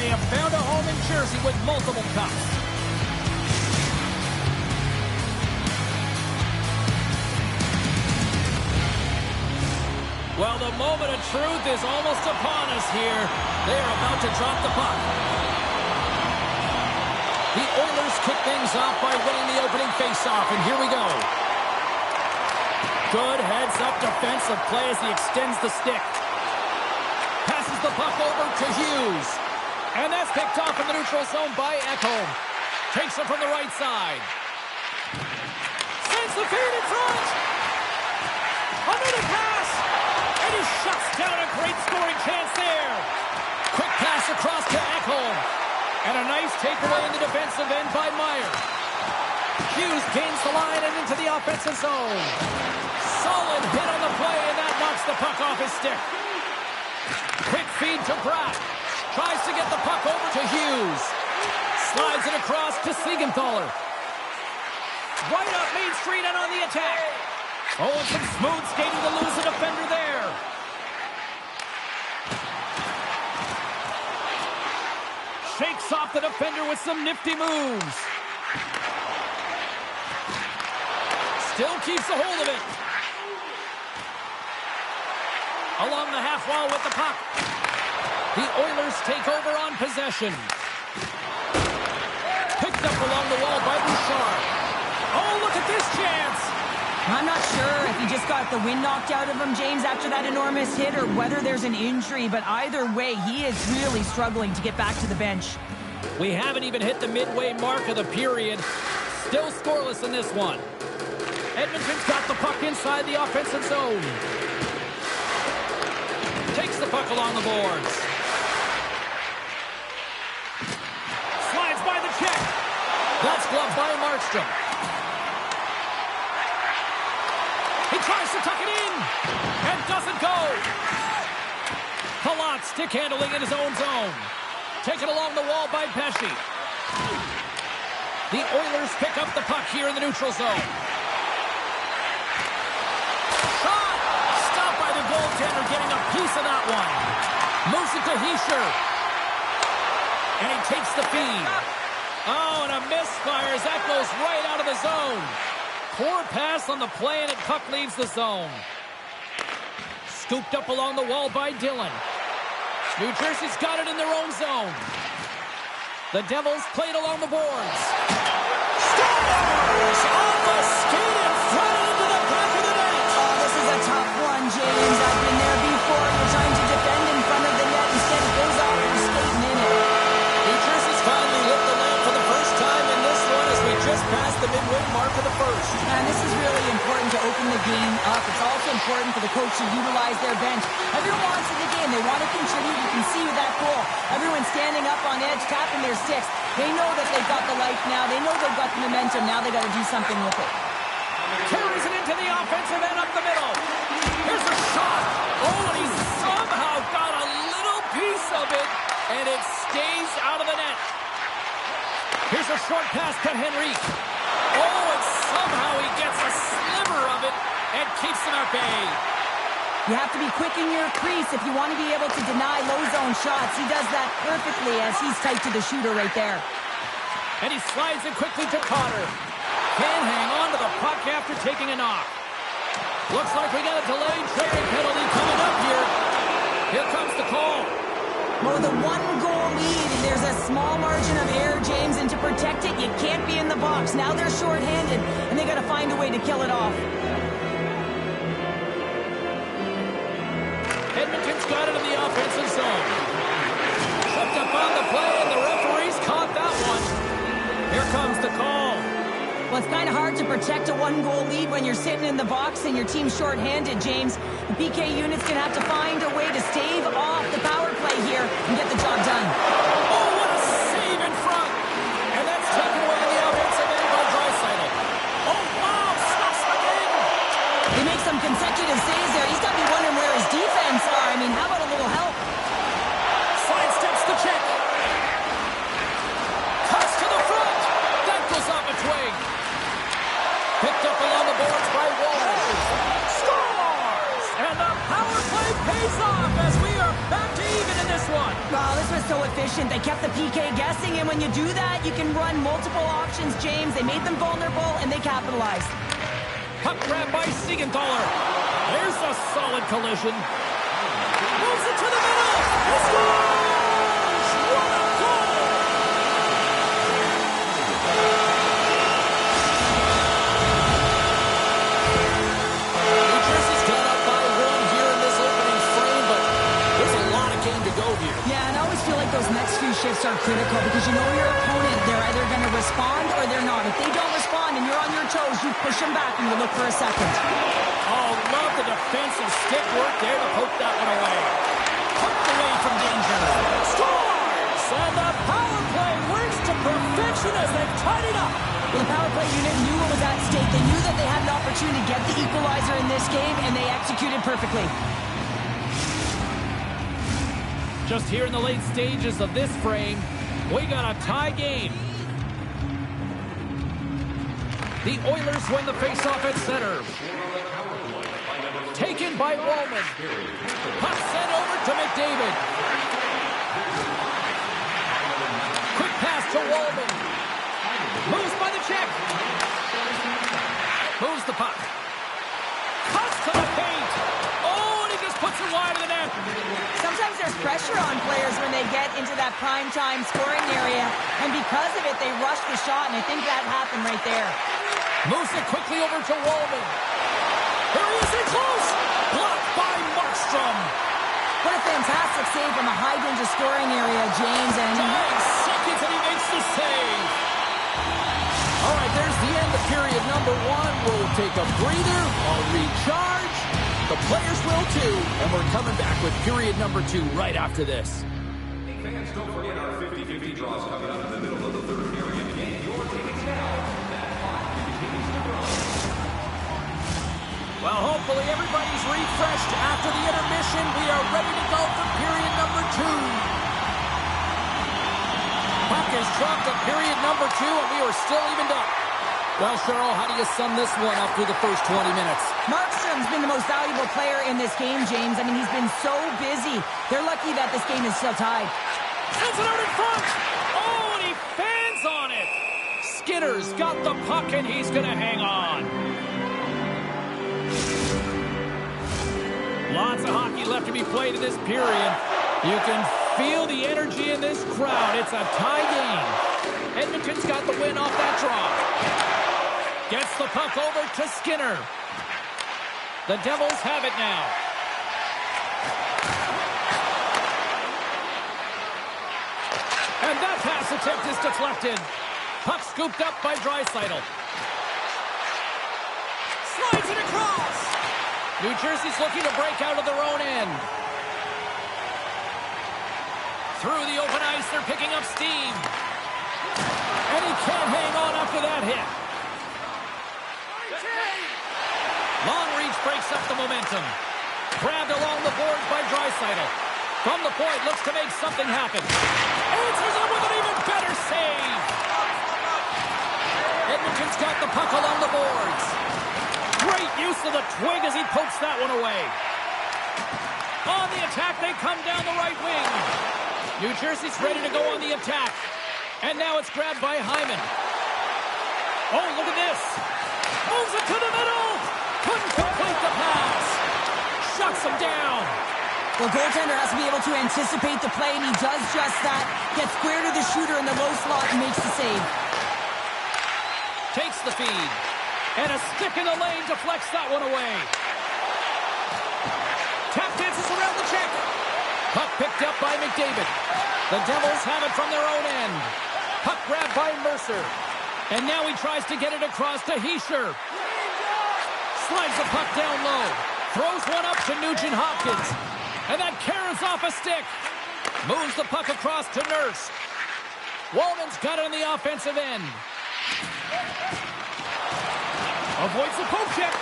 they have found a home in Jersey with multiple cups. Well, the moment of truth is almost upon us here. They are about to drop the puck. The Oilers kick things off by winning the opening faceoff, and here we go. Good heads-up defensive play as he extends the stick. Passes the puck over to Hughes. And that's picked off in the neutral zone by Ekholm. Takes it from the right side. Sends the feed in front. Another pass. And he shuts down a great scoring chance there. Quick pass across to Ekholm. And a nice takeaway in the defensive end by Meyer. Hughes gains the line and into the offensive zone. Solid hit on the play, and that knocks the puck off his stick. Quick feed to Bratt. Tries to get the puck over to Hughes. Slides it across to Siegenthaler. Right up Main Street and on the attack. Oh, and some smooth skating to lose a defender there. Shakes off the defender with some nifty moves. Still keeps a hold of it. Along the half wall with the puck. The Oilers take over on possession. Picked up along the wall by Bouchard. Oh, look at this chance. I'm not sure if he just got the wind knocked out of him, James, after that enormous hit, or whether there's an injury. But either way, he is really struggling to get back to the bench. We haven't even hit the midway mark of the period. Still scoreless in this one. Edmonton's got the puck inside the offensive zone. Takes the puck along the boards. Slides by the check. That's gloved by Markstrom. He tries to tuck it in and doesn't go. Palat stick handling in his own zone. Taken along the wall by Pesce. The Oilers pick up the puck here in the neutral zone. Shot! Stopped by the goaltender, getting a piece of that one. Moves it to Hischier. And he takes the feed. Oh, and a misfire as that goes right out of the zone. Poor pass on the play, and puck leaves the zone. Scooped up along the wall by Dillon. New Jersey's got it in their own zone. The Devils played along the boards. Scores! Off the skate in front into the back of the net. Oh, this is a tough one, James. I've been there before. You're trying to defend in front of the net. Instead, it goes off and skating in it. New Jersey's finally lit the lamp for the first time in this one as we just passed the midway mark of the first. And this is really important to open the game up. It's also important for the coach to utilize their bench. Everyone wants in the game. They want to contribute. You can see with that goal. Everyone's standing up on edge, tapping their sticks. They know that they've got the life now. They know they've got the momentum. Now they got to do something with it. Carries it into the offensive end up the middle. Here's a shot. Oh, and he somehow got a little piece of it, and it stays out of the net. Here's a short pass to Henrique. Oh, and somehow he gets a sliver of it and keeps him at bay. You have to be quick in your crease if you want to be able to deny low zone shots. He does that perfectly as he's tight to the shooter right there. And he slides it quickly to Cotter. Can't hang on to the puck after taking a knock. Looks like we got a delayed training penalty coming up here. Here comes the call. Well, the one-goal lead, and there's a small margin of error, James, and to protect it, you can't be in the box. Now they're shorthanded, and they got to find a way to kill it off. Edmonton's got it in the offensive zone. Tripped up on the play, and the referees caught that one. Here comes the call. Well, it's kind of hard to protect a one-goal lead when you're sitting in the box and your team's shorthanded, James. The PK unit's going to have to find a way to stave off the power play here and get the job done. Oh, what a save in front. And that's taken away in the offensive end by Draisaitl. Oh, wow, stuffs them in. They make some consecutive saves there. He's got to be wondering where his defense are. I mean, how about a little help? Sidesteps the check. Cuts to the front. That goes off a twig. Picked up along the boards by Walsh. Scores! And the power play pays off as we are back Wow, this was so efficient. They kept the PK guessing, and when you do that, you can run multiple options, James. They made them vulnerable, and they capitalized. Puck grab by Siegenthaler. There's a solid collision. Moves it to the middle. He scores! What a goal! New Jersey's gone up by 1 here in this opening frame, but there's a lot of game to go here. Yeah, and I always feel like those next few shifts are critical because you know your opponent, they're either going to respond or they're not. If they don't respond and you're on your toes, you push them back and you look for a second. Oh, love the defensive stick work there to poke that one away. Poked away from danger. Scores! And the power play works to perfection as they've tied it up. Well, the power play unit knew what was at stake. They knew that they had an opportunity to get the equalizer in this game, and they executed perfectly. Just here in the late stages of this frame, we got a tie game. The Oilers win the faceoff at center. Taken by Wallman. Puck sent over to McDavid. Quick pass to Wallman. Moves by the check. Moves the puck. Cuts to the paint. Oh, and he just puts it wide of the net. Sometimes there's pressure on players when they get into that prime-time scoring area, and because of it, they rush the shot, and I think that happened right there. Moves it quickly over to Wallman. There he is in close. Blocked by Markstrom. What a fantastic save from a high-danger scoring area, James. And 9 seconds and he makes the save. All right, there's the end of period number 1. We'll take a breather. I'll recharge. The players will too. And we're coming back with period number 2 right after this. Fans, don't forget our 50-50 draws coming up in the middle of the third period. Get your tickets now. Well, hopefully everybody's refreshed after the intermission. We are ready to go for period number 2. Puck is dropped at period number 2, and we are still evened up. Well, Cheryl, how do you sum this one up through the first 20 minutes? Markstrom's been the most valuable player in this game, James. I mean, he's been so busy. They're lucky that this game is still tied. Sends it out in front. Oh, and he fans on it. Skinner's got the puck, and he's going to hang on. Lots of hockey left to be played in this period. You can feel the energy in this crowd. It's a tie game. Edmonton's got the win off that draw. Gets the puck over to Skinner. The Devils have it now. And that pass attempt is deflected. Puck scooped up by Draisaitl. Slides it across. New Jersey's looking to break out of their own end. Through the open ice, they're picking up steam. And he can't hang on after that hit. Long reach breaks up the momentum. Grabbed along the boards by Draisaitl. From the point, looks to make something happen. Answers it with an even better save. Edmonton's got the puck along the boards. Great use of the twig as he pokes that one away. On the attack, they come down the right wing. New Jersey's ready to go on the attack. And now it's grabbed by Hyman. Oh, look at this. Moves it to the middle. Couldn't complete the pass. Shuts him down. Well, goaltender has to be able to anticipate the play, and he does just that. Gets square to the shooter in the low slot and makes the save. Takes the feed. And a stick in the lane deflects that one away. Tap dances around the check. Puck picked up by McDavid. The Devils have it from their own end. Puck grabbed by Mercer. And now he tries to get it across to Hischier. Slides the puck down low. Throws one up to Nugent Hopkins. And that carries off a stick. Moves the puck across to Nurse. Wallman's got it on the offensive end. Avoids the poke check.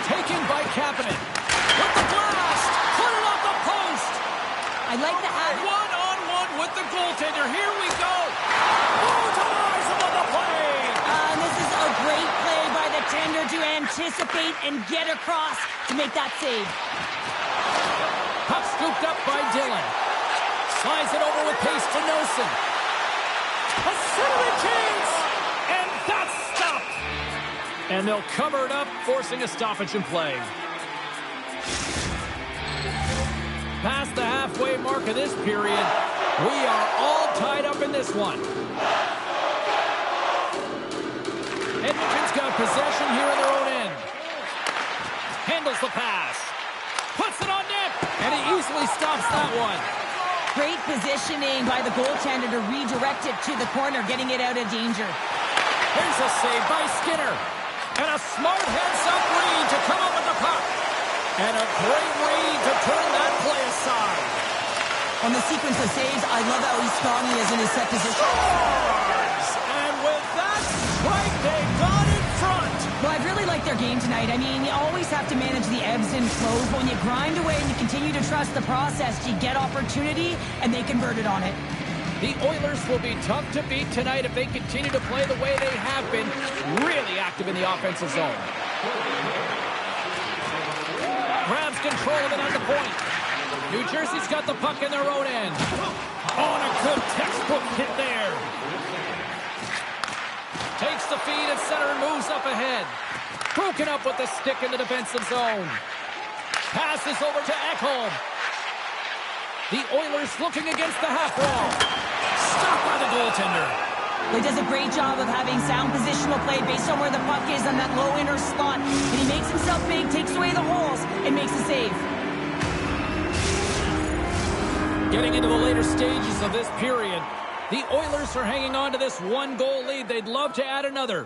Taken by Kapanen. With the blast. Put it off the post. I like to have one-on-one with the goaltender. Here we go. Both eyes on the play. This is a great play by the tender to anticipate and get across to make that save. Puck scooped up by Dillon. Larson. A centering chance. And that's stopped. And they'll cover it up, forcing a stoppage in play. Past the halfway mark of this period, we are all tied up in this one. Edmonton's got possession here in their own end. Handles the pass. Puts it on net. And he easily stops that one. Great positioning by the goaltender to redirect it to the corner, getting it out of danger. Here's a save by Skinner. And a smart heads-up read to come up with the puck. And a great read to turn that play aside. On the sequence of saves, I love how strong he is in his set position. Scores! And with that strike, they got in front. Well, I really like their game tonight. I mean, you always have to manage the ebbs and flows. But when you grind away and you continue to trust the process, you get opportunity, and they converted on it. The Oilers will be tough to beat tonight if they continue to play the way they have been, really active in the offensive zone. Grabs control of it at the point. New Jersey's got the puck in their own end. Oh, and a good textbook hit there. Takes the feed at center and moves up ahead. Broken up with the stick in the defensive zone. Passes over to Ekholm. The Oilers looking against the half wall. Stopped by the goaltender. He does a great job of having sound positional play based on where the puck is on that low inner slot. And he makes himself big, takes away the holes, and makes a save. Getting into the later stages of this period, the Oilers are hanging on to this one-goal lead. They'd love to add another.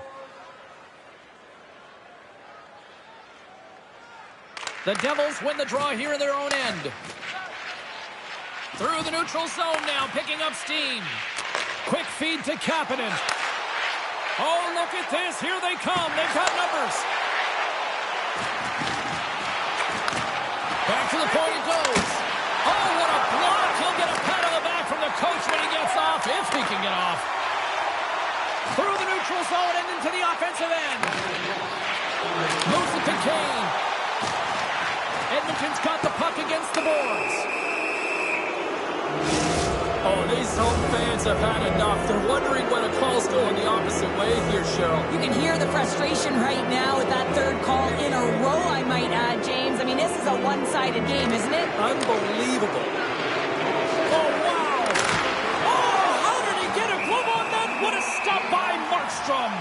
The Devils win the draw here in their own end. Through the neutral zone now, picking up steam. Quick feed to Kapanen. Oh, look at this. Here they come. They've got numbers. Back to the point it goes. Oh, what a block. He'll get a pat on the back from the coach when he gets off, if he can get off. Through the neutral zone and into the offensive end. Moves it to Kane. Edmonton's got the puck against the boards. Oh, these home fans have had enough. They're wondering when a call's going the opposite way here, Cheryl. You can hear the frustration right now with that third call in a row, I might add, James. I mean, this is a one-sided game, isn't it? Unbelievable. Oh, wow. Oh, how did he get a glove on that? What a stop by Markstrom.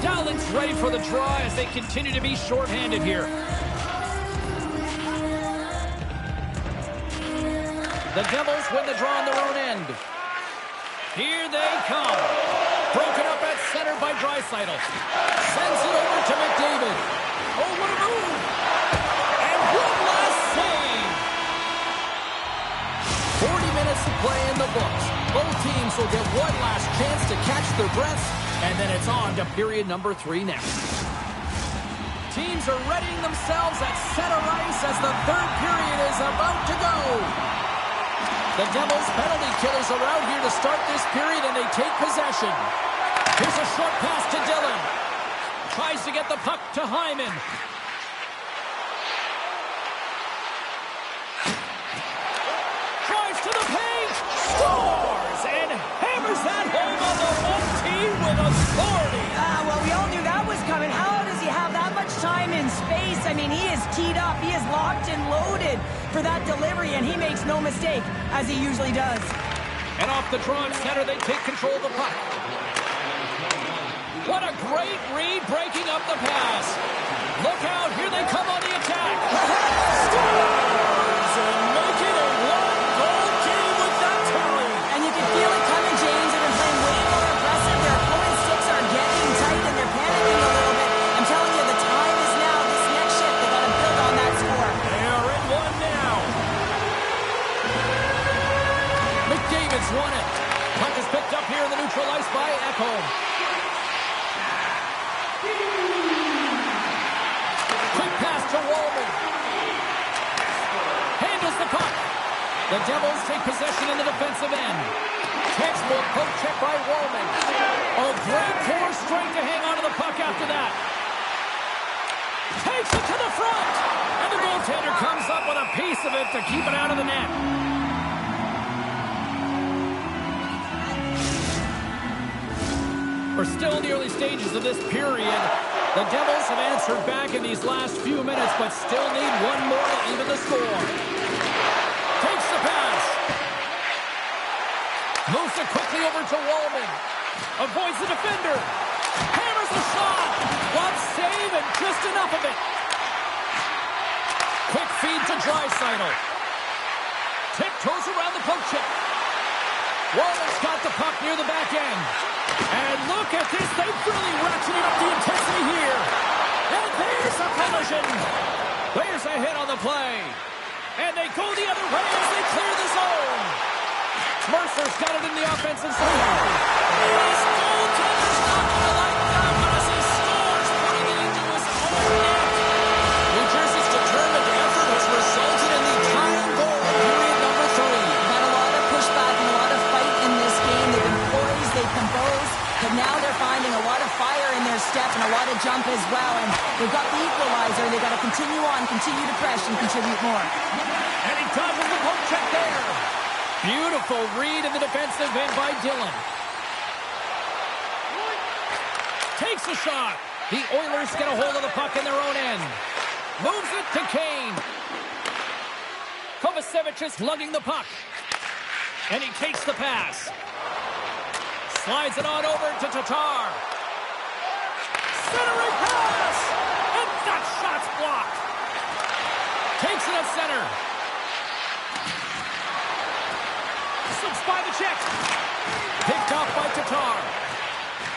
Dowlin's ready for the draw as they continue to be shorthanded here. The Devils win the draw on their own end. Here they come. Broken up at center by Draisaitl. Sends it over to McDavid. Oh, what a move. And one last save. 40 minutes to play in the books. Both teams will get one last chance to catch their breaths, and then it's on to period number 3 next. Teams are readying themselves at center ice as the third period is about to go. The Devils penalty killers are out here to start this period, and they take possession. Here's a short pass to Dillon. Tries to get the puck to Hyman. Drives to the paint. Scores! And hammers that home on the 1T with authority. Well, we all knew that was coming. How does he have that much time and space? I mean, he is teed up. He is locked and loaded for that delivery, and he makes no mistake, as he usually does. And off the draw at center, they take control of the puck. What a great read, breaking up the pass. Look out, here they come on the attack. Scores! And make it a one-goal game with that tally. And you can feel it coming, James. They've been playing way more aggressive. Their opponent's sticks are getting tight, and they're panicking a little bit. I'm telling you, the time is now. This next shift, they got to build on that score. They are in one now. McDavid's won it. Puck is picked up here in the neutral ice by Ekholm. Quick pass to Wallman. Handles the puck. The Devils take possession in the defensive end. Textbook poke check by Wallman. Oh, great core strength to hang on to the puck after that. Takes it to the front. And the goaltender comes up with a piece. enough to keep it out of the net. We're still in the early stages of this period. The Devils have answered back in these last few minutes, but still need one more to even the score. Takes the pass. Moves it quickly over to Wallman. Avoids the defender. Hammers the shot. One save and just enough of it. Quick feed to Draisaitl. Tiptoes around the poke check. Wallman's got the puck near the back end. And look at this. They've really ratcheted up the intensity here. And there's a collision. There's a hit on the play. And they go the other way as they clear the zone. Mercer's got it in the offensive zone. His goaltender's knocking the light down as he scores, putting it into his own net. New Jersey's determined effort has resulted in the tying goal of period number 3. Got a lot of pushback and a lot of fight in this game. They've been poised, they've composed, but now they're finding a lot of fire in their step and a lot of jump as well. And they've got the equalizer. They've got to continue on, continue to press, and contribute more. And he dodges the poke check there. Beautiful read in the defensive end by Dillon. Takes a shot. The Oilers get a hold of the puck in their own end. Moves it to Kane. Kovacevic is lugging the puck. And he takes the pass. Slides it on over to Tatar. Centering pass! And that shot's blocked. Takes it at center. Slips by the check. Picked off by Tatar.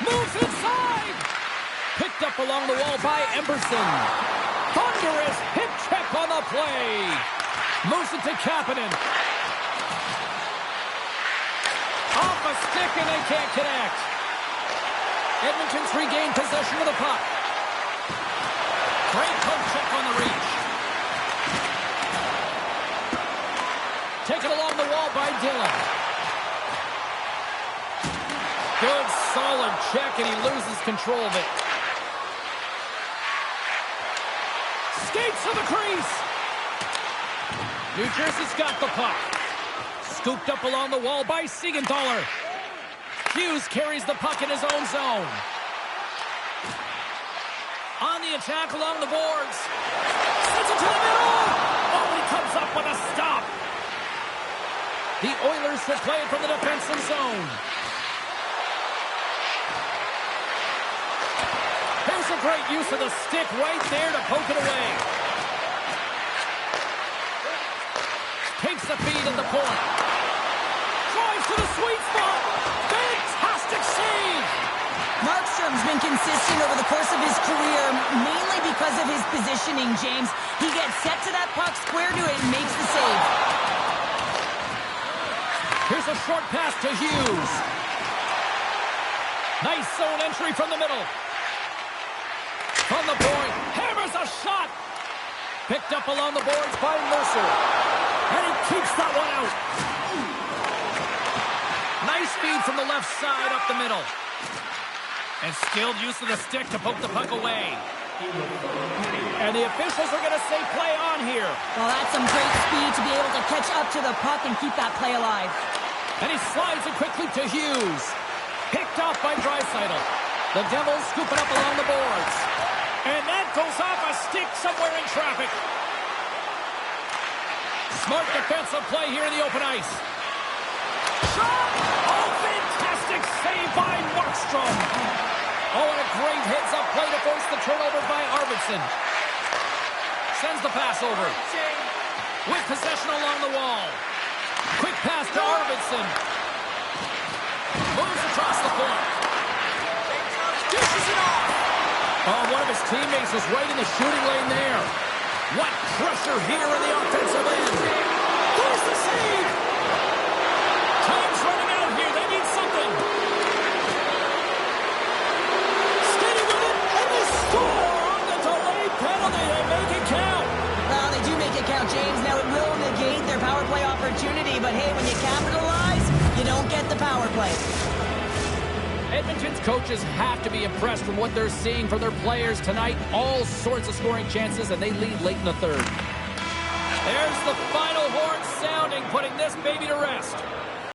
Moves inside. Picked up along the wall by Emberson. Thunderous hip check on the play. Moves it to Kapanen. Off a stick and they can't connect. Edmonton's regained possession of the puck. Great poke check on the reach. Taken along the wall by Dillon. Good, solid check, and he loses control of it. Skates to the crease. New Jersey's got the puck. Scooped up along the wall by Siegenthaler. Hughes carries the puck in his own zone. On the attack along the boards. Sends it to the middle. Oh, he comes up with a stop. The Oilers will play it from the defensive zone. Here's a great use of the stick right there to poke it away. Takes the feed at the point. Drives to the sweet spot. Fantastic save. Markstrom's been consistent over the course of his career, mainly because of his positioning, James. He gets set to that puck, square to it, and makes the save. Here's a short pass to Hughes. Nice zone entry from the middle. From the point, hammers a shot. Picked up along the boards by Mercer. And he keeps that one out. Nice feed from the left side up the middle. And skilled use of the stick to poke the puck away. And the officials are going to say play on here. Well, that's some great speed to be able to catch up to the puck and keep that play alive. And he slides it quickly to Hughes. Picked off by Draisaitl. The Devils scoop it up along the boards. And that goes off a stick somewhere in traffic. Smart defensive play here in the open ice. Shot! Oh, fantastic save by Markstrom. Oh, and a great heads-up play to force the turnover by Arvidsson. Sends the pass over. With possession along the wall. Quick pass to Arvidsson. Moves across the point. Dishes it off. Oh, one of his teammates is right in the shooting lane there. What pressure here in the offensive end. There's the save. Time's running out here. They need something. Steady with it, and they score on the delayed penalty. They make it count. Well, they do make it count, James. Now, it will negate their power play opportunity, but hey, when you capitalize, you don't get the power play. Edmonton's coaches have to be impressed from what they're seeing from their players tonight. All sorts of scoring chances, and they lead late in the third. There's the final horn sounding, putting this baby to rest.